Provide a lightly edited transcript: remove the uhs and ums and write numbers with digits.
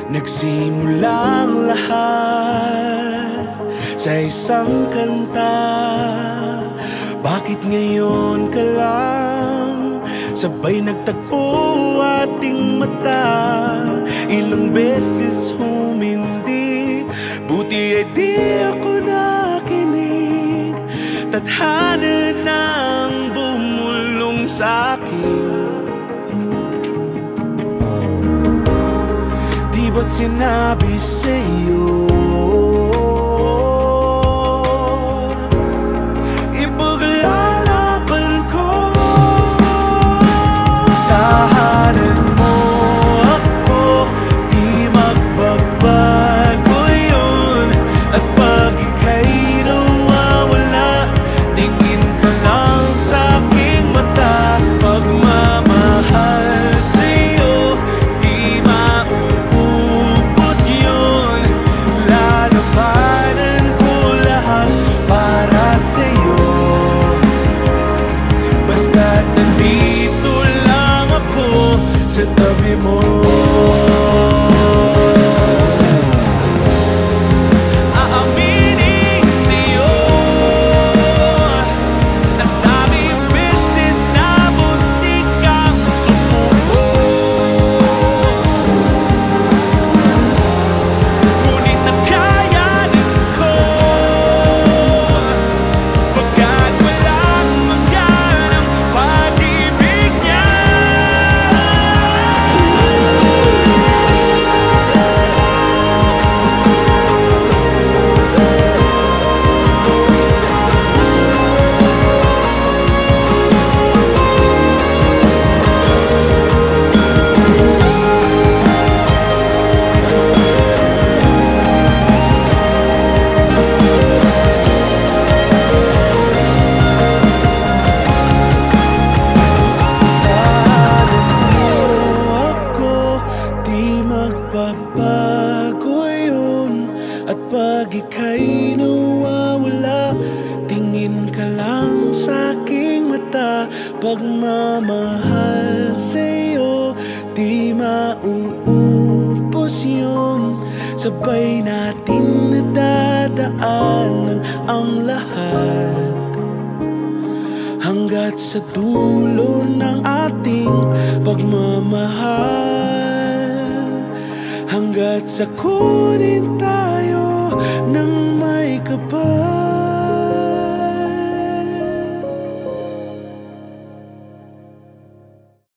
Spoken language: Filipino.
Nagsimulang lahat sa isang kanta. Bakit ngayon ka lang sabay nagtagpo ating mata? Ilang beses humindi, buti ay di ako nakinig. Tadhana nang bumulong sa'kin. Di ba't sinabi sa'yo ipaglalaban ko? Tahanan mo ako, di magbabago yun. At pag ika'y nawawala, tingin ka lang sa'king mata. Pagmamahal sa'yo, di mauubos yun. Lalabanan ko lahat para sa'yo. Basta't nandito lang ako sa tabi mo. Aaminin sa'yo, ang daming beses na muntik kang sumuko. Ngunit nakayanin ko, pagkat walang mangyan ang pag-ibig niya. Magbabago yun. At pag ika'y nawawala, tingin ka lang sa'king mata. Pagmamahal sa'yo, di mauubos yun. Sabay natin nadadaanan ang lahat, hanggat sa dulo ng ating pagmamahal. Hanggat sa kunin tayo ng may kapal.